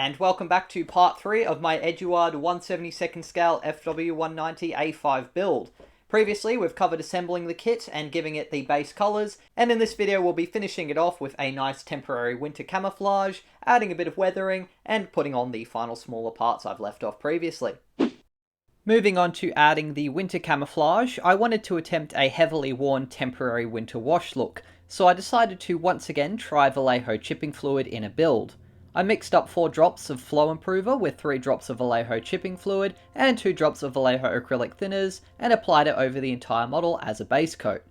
and welcome back to part 3 of my Eduard 1/72 scale FW190 A-5 build. Previously, we've covered assembling the kit and giving it the base colours, and in this video we'll be finishing it off with a nice temporary winter camouflage, adding a bit of weathering, and putting on the final smaller parts I've left off previously. Moving on to adding the winter camouflage, I wanted to attempt a heavily worn temporary winter wash look, so I decided to once again try Vallejo chipping fluid in a build. I mixed up 4 drops of Flow Improver with 3 drops of Vallejo chipping fluid and 2 drops of Vallejo acrylic thinners and applied it over the entire model as a base coat.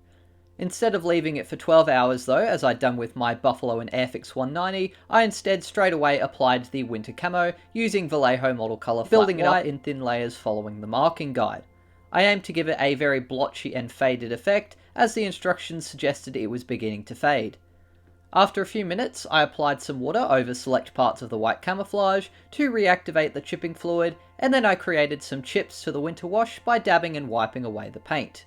Instead of leaving it for 12 hours though, as I'd done with my Buffalo and Airfix 190, I instead straight away applied the winter camo using Vallejo model colour, building it up in thin layers following the marking guide. I aimed to give it a very blotchy and faded effect, as the instructions suggested it was beginning to fade. After a few minutes, I applied some water over select parts of the white camouflage to reactivate the chipping fluid, and then I created some chips to the winter wash by dabbing and wiping away the paint.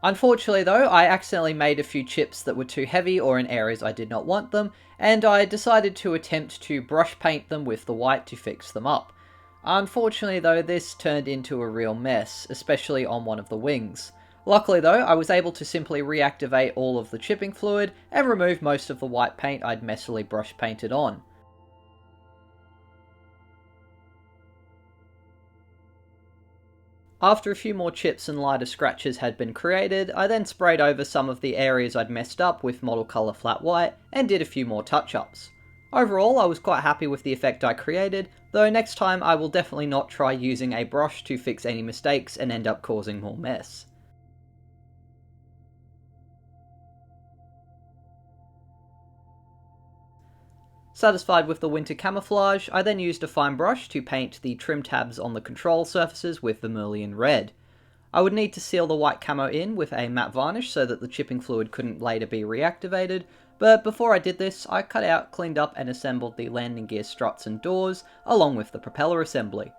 Unfortunately though, I accidentally made a few chips that were too heavy or in areas I did not want them, and I decided to attempt to brush paint them with the white to fix them up. Unfortunately though, this turned into a real mess, especially on one of the wings. Luckily though, I was able to simply reactivate all of the chipping fluid and remove most of the white paint I'd messily brush painted on. After a few more chips and lighter scratches had been created, I then sprayed over some of the areas I'd messed up with model colour flat white and did a few more touch-ups. Overall, I was quite happy with the effect I created, though next time I will definitely not try using a brush to fix any mistakes and end up causing more mess. Satisfied with the winter camouflage, I then used a fine brush to paint the trim tabs on the control surfaces with vermilion red. I would need to seal the white camo in with a matte varnish so that the chipping fluid couldn't later be reactivated, but before I did this, I cut out, cleaned up and assembled the landing gear struts and doors, along with the propeller assembly.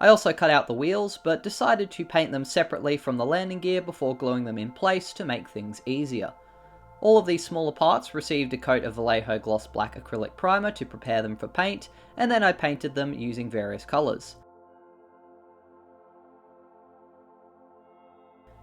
I also cut out the wheels, but decided to paint them separately from the landing gear before gluing them in place to make things easier. All of these smaller parts received a coat of Vallejo Gloss Black acrylic primer to prepare them for paint, and then I painted them using various colours.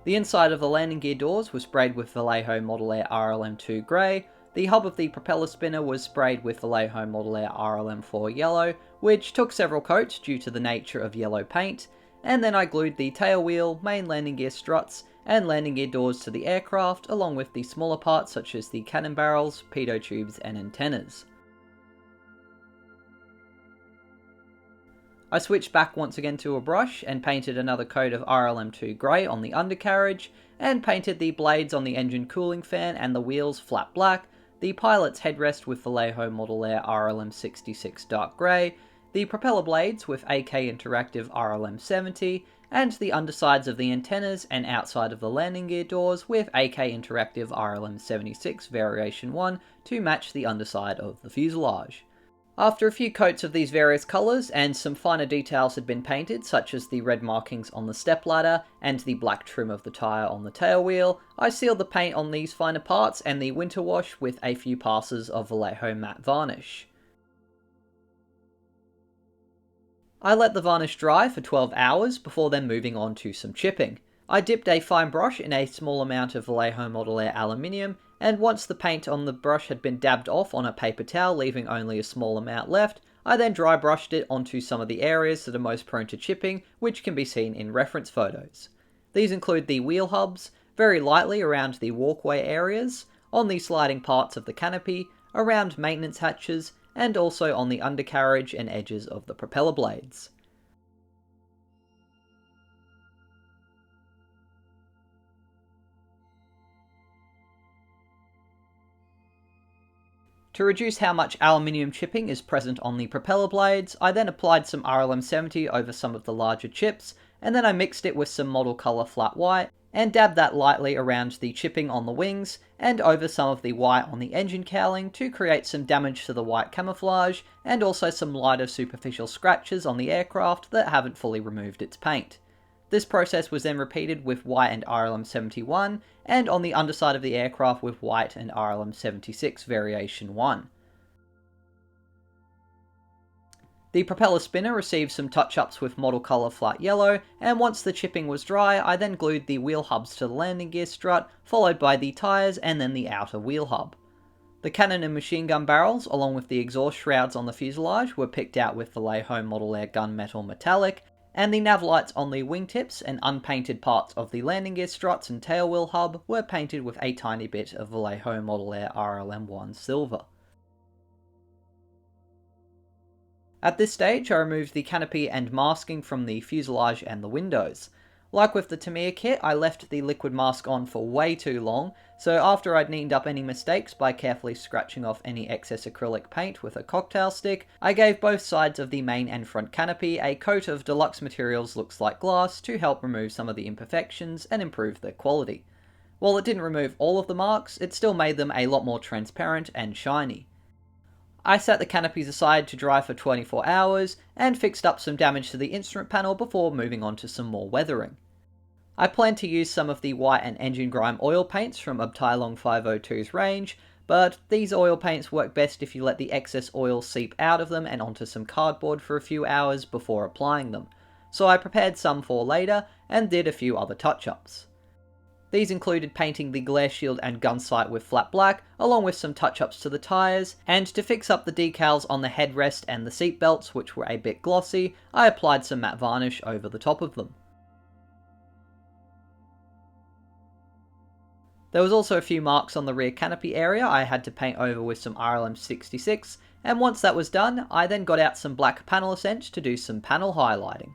The inside of the landing gear doors was sprayed with Vallejo Model Air RLM2 Grey, the hub of the propeller spinner was sprayed with Vallejo Model Air RLM4 Yellow, which took several coats due to the nature of yellow paint, and then I glued the tail wheel, main landing gear struts, and landing gear doors to the aircraft, along with the smaller parts such as the cannon barrels, pitot tubes, and antennas. I switched back once again to a brush and painted another coat of RLM2 Grey on the undercarriage, and painted the blades on the engine cooling fan and the wheels flat black, the pilot's headrest with Vallejo Model Air RLM66 Dark Grey, the propeller blades with AK Interactive RLM70, and the undersides of the antennas and outside of the landing gear doors with AK Interactive RLM76 Variation 1 to match the underside of the fuselage. After a few coats of these various colours and some finer details had been painted, such as the red markings on the stepladder and the black trim of the tyre on the tail wheel, I sealed the paint on these finer parts and the winter wash with a few passes of Vallejo matte varnish. I let the varnish dry for 12 hours before then moving on to some chipping. I dipped a fine brush in a small amount of Vallejo Model Air aluminium, and once the paint on the brush had been dabbed off on a paper towel leaving only a small amount left, I then dry brushed it onto some of the areas that are most prone to chipping, which can be seen in reference photos. These include the wheel hubs, very lightly around the walkway areas, on the sliding parts of the canopy, around maintenance hatches, and also on the undercarriage and edges of the propeller blades. To reduce how much aluminium chipping is present on the propeller blades, I then applied some RLM70 over some of the larger chips, and then I mixed it with some model colour flat white, and dabbed that lightly around the chipping on the wings, and over some of the white on the engine cowling to create some damage to the white camouflage, and also some lighter superficial scratches on the aircraft that haven't fully removed its paint. This process was then repeated with white and RLM71, and on the underside of the aircraft with white and RLM76 Variation 1. The propeller spinner received some touch-ups with model colour flat yellow, and once the chipping was dry, I then glued the wheel hubs to the landing gear strut, followed by the tyres and then the outer wheel hub. The cannon and machine gun barrels, along with the exhaust shrouds on the fuselage, were picked out with Vallejo Model Air Gunmetal Metallic, and the nav lights on the wingtips and unpainted parts of the landing gear struts and tail wheel hub were painted with a tiny bit of Vallejo Model Air RLM1 silver. At this stage, I removed the canopy and masking from the fuselage and the windows. Like with the Tamiya kit, I left the liquid mask on for way too long, so after I'd neatened up any mistakes by carefully scratching off any excess acrylic paint with a cocktail stick, I gave both sides of the main and front canopy a coat of deluxe materials looks like glass to help remove some of the imperfections and improve their quality. While it didn't remove all of the marks, it still made them a lot more transparent and shiny. I set the canopies aside to dry for 24 hours, and fixed up some damage to the instrument panel before moving on to some more weathering. I plan to use some of the white and engine grime oil paints from Abteilung 502's range, but these oil paints work best if you let the excess oil seep out of them and onto some cardboard for a few hours before applying them, so I prepared some for later and did a few other touch-ups. These included painting the glare shield and gun sight with flat black, along with some touch-ups to the tyres, and to fix up the decals on the headrest and the seat belts, which were a bit glossy, I applied some matte varnish over the top of them. There was also a few marks on the rear canopy area I had to paint over with some RLM 66, and once that was done, I then got out some black panel accent to do some panel highlighting.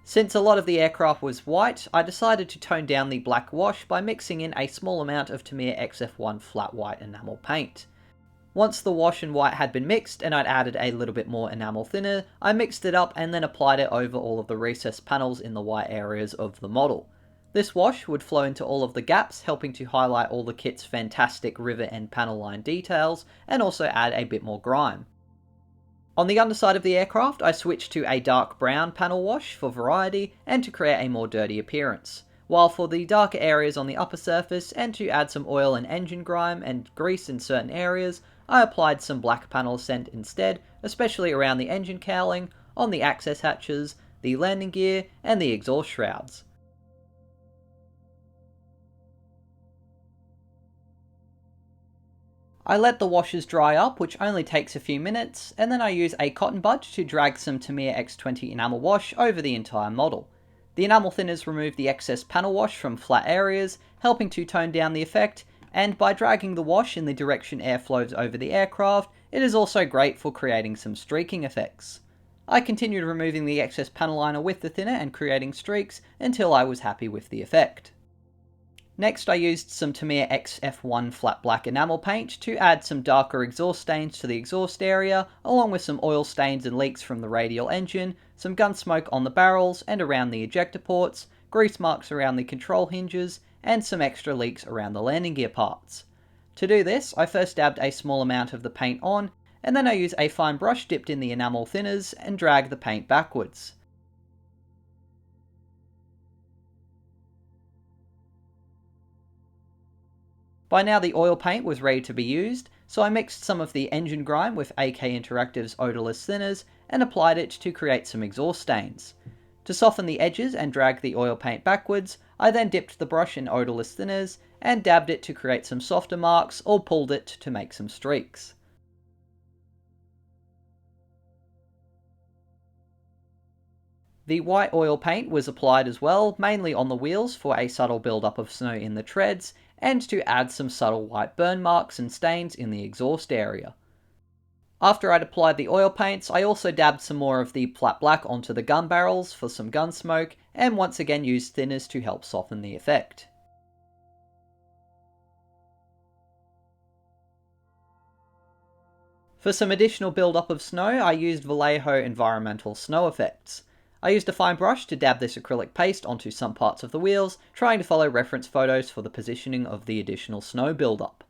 Since a lot of the aircraft was white, I decided to tone down the black wash by mixing in a small amount of Tamiya XF1 flat white enamel paint. Once the wash and white had been mixed and I'd added a little bit more enamel thinner, I mixed it up and then applied it over all of the recessed panels in the white areas of the model. This wash would flow into all of the gaps, helping to highlight all the kit's fantastic rivet and panel line details, and also add a bit more grime. On the underside of the aircraft, I switched to a dark brown panel wash for variety and to create a more dirty appearance, while for the darker areas on the upper surface and to add some oil and engine grime and grease in certain areas, I applied some black panel scent instead, especially around the engine cowling, on the access hatches, the landing gear, and the exhaust shrouds. I let the washes dry up, which only takes a few minutes, and then I use a cotton bud to drag some Tamiya X20 enamel wash over the entire model. The enamel thinners remove the excess panel wash from flat areas, helping to tone down the effect, and by dragging the wash in the direction air flows over the aircraft, it is also great for creating some streaking effects. I continued removing the excess panel liner with the thinner and creating streaks until I was happy with the effect. Next, I used some Tamiya XF1 flat black enamel paint to add some darker exhaust stains to the exhaust area, along with some oil stains and leaks from the radial engine, some gun smoke on the barrels and around the ejector ports, grease marks around the control hinges, and some extra leaks around the landing gear parts. To do this, I first dabbed a small amount of the paint on, and then I used a fine brush dipped in the enamel thinners and dragged the paint backwards. By now the oil paint was ready to be used, so I mixed some of the engine grime with AK Interactive's odorless thinners and applied it to create some exhaust stains. To soften the edges and drag the oil paint backwards, I then dipped the brush in odorless thinners and dabbed it to create some softer marks or pulled it to make some streaks. The white oil paint was applied as well, mainly on the wheels for a subtle build-up of snow in the treads, and to add some subtle white burn marks and stains in the exhaust area. After I'd applied the oil paints, I also dabbed some more of the flat black onto the gun barrels for some gun smoke, and once again used thinners to help soften the effect. For some additional build-up of snow, I used Vallejo Environmental Snow Effects. I used a fine brush to dab this acrylic paste onto some parts of the wheels, trying to follow reference photos for the positioning of the additional snow build-up.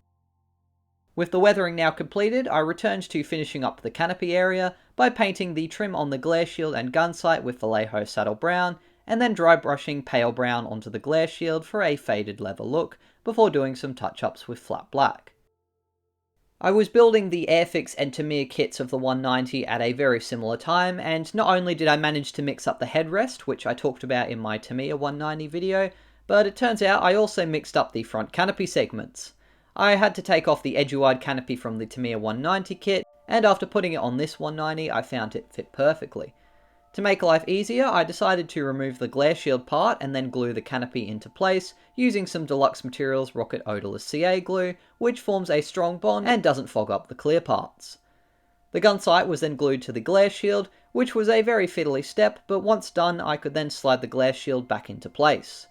With the weathering now completed, I returned to finishing up the canopy area by painting the trim on the glare shield and gun sight with Vallejo Saddle Brown, and then dry brushing pale brown onto the glare shield for a faded leather look, before doing some touch-ups with flat black. I was building the Airfix and Tamiya kits of the 190 at a very similar time, and not only did I manage to mix up the headrest, which I talked about in my Tamiya 190 video, but it turns out I also mixed up the front canopy segments. I had to take off the Eduard canopy from the Tamiya 190 kit, and after putting it on this 190 I found it fit perfectly. To make life easier, I decided to remove the glare shield part and then glue the canopy into place using some Deluxe Materials Rocket Odorless CA glue, which forms a strong bond and doesn't fog up the clear parts. The gun sight was then glued to the glare shield, which was a very fiddly step, but once done I could then slide the glare shield back into place.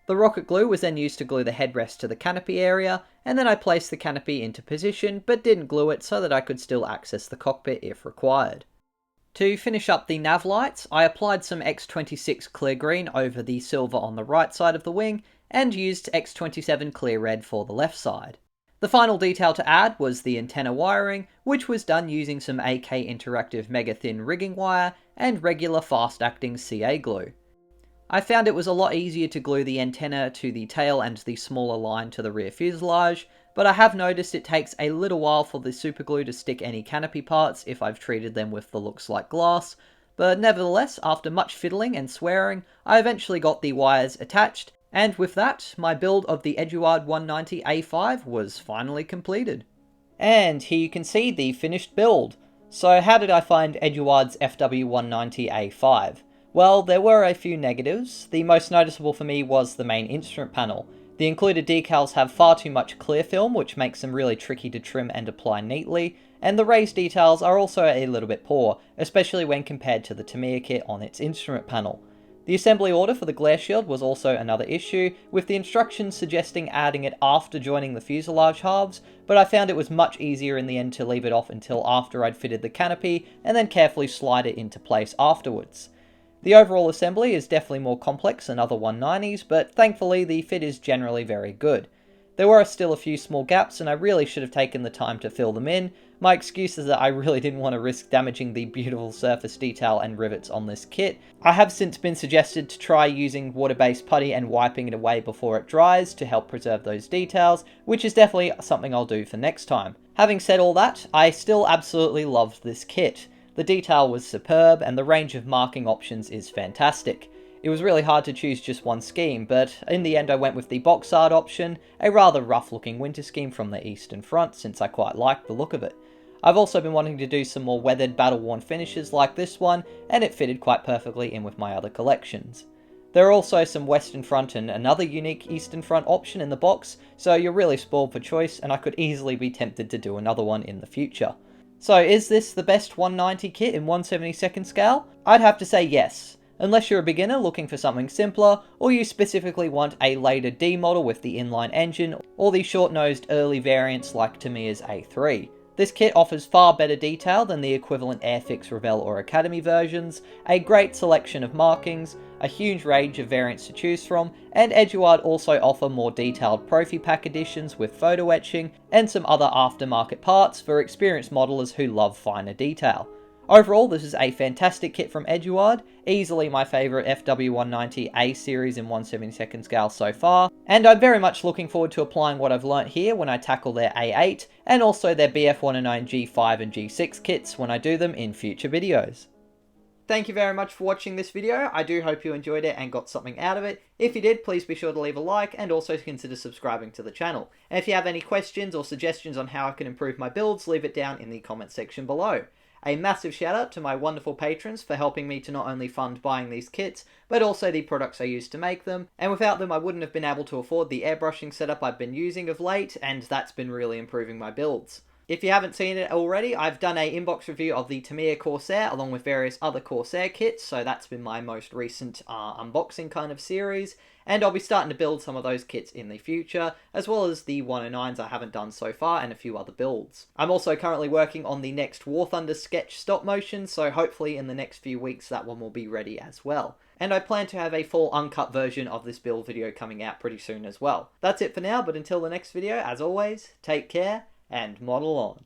The rocket glue was then used to glue the headrest to the canopy area, and then I placed the canopy into position but didn't glue it so that I could still access the cockpit if required. To finish up the nav lights, I applied some X26 clear green over the silver on the right side of the wing, and used X27 clear red for the left side. The final detail to add was the antenna wiring, which was done using some AK Interactive mega thin rigging wire and regular fast acting CA glue. I found it was a lot easier to glue the antenna to the tail and the smaller line to the rear fuselage, but I have noticed it takes a little while for the superglue to stick any canopy parts if I've treated them with the looks like glass, but nevertheless, after much fiddling and swearing, I eventually got the wires attached, and with that, my build of the Eduard 190 A-5 was finally completed. And here you can see the finished build. So how did I find Eduard's FW 190 A-5? Well, there were a few negatives. The most noticeable for me was the main instrument panel. The included decals have far too much clear film, which makes them really tricky to trim and apply neatly, and the raised details are also a little bit poor, especially when compared to the Tamiya kit on its instrument panel. The assembly order for the glare shield was also another issue, with the instructions suggesting adding it after joining the fuselage halves, but I found it was much easier in the end to leave it off until after I'd fitted the canopy, and then carefully slide it into place afterwards. The overall assembly is definitely more complex than other 190s, but thankfully the fit is generally very good. There were still a few small gaps and I really should have taken the time to fill them in. My excuse is that I really didn't want to risk damaging the beautiful surface detail and rivets on this kit. I have since been suggested to try using water-based putty and wiping it away before it dries to help preserve those details, which is definitely something I'll do for next time. Having said all that, I still absolutely loved this kit. The detail was superb, and the range of marking options is fantastic. It was really hard to choose just one scheme, but in the end I went with the box art option, a rather rough looking winter scheme from the Eastern Front since I quite liked the look of it. I've also been wanting to do some more weathered battle-worn finishes like this one, and it fitted quite perfectly in with my other collections. There are also some Western Front and another unique Eastern Front option in the box, so you're really spoiled for choice, and I could easily be tempted to do another one in the future. So is this the best 190 kit in 1/72nd scale? I'd have to say yes, unless you're a beginner looking for something simpler, or you specifically want a later D model with the inline engine, or the short-nosed early variants like Tamiya's A3. This kit offers far better detail than the equivalent Airfix, Revell or Academy versions, a great selection of markings, a huge range of variants to choose from, and Eduard also offer more detailed Profi Pack editions with photo etching and some other aftermarket parts for experienced modelers who love finer detail. Overall, this is a fantastic kit from Eduard, easily my favourite FW190 A series in 1/72nd scale so far, and I'm very much looking forward to applying what I've learnt here when I tackle their A8, and also their BF109 G5 and G6 kits when I do them in future videos. Thank you very much for watching this video. I do hope you enjoyed it and got something out of it. If you did, please be sure to leave a like and also consider subscribing to the channel. And if you have any questions or suggestions on how I can improve my builds, leave it down in the comment section below. A massive shout out to my wonderful patrons for helping me to not only fund buying these kits, but also the products I use to make them, and without them I wouldn't have been able to afford the airbrushing setup I've been using of late, and that's been really improving my builds. If you haven't seen it already, I've done an inbox review of the Tamiya Corsair along with various other Corsair kits, so that's been my most recent unboxing kind of series, and I'll be starting to build some of those kits in the future, as well as the 109s I haven't done so far and a few other builds. I'm also currently working on the next War Thunder sketch stop motion, so hopefully in the next few weeks that one will be ready as well. And I plan to have a full uncut version of this build video coming out pretty soon as well. That's it for now, but until the next video, as always, take care, and model on.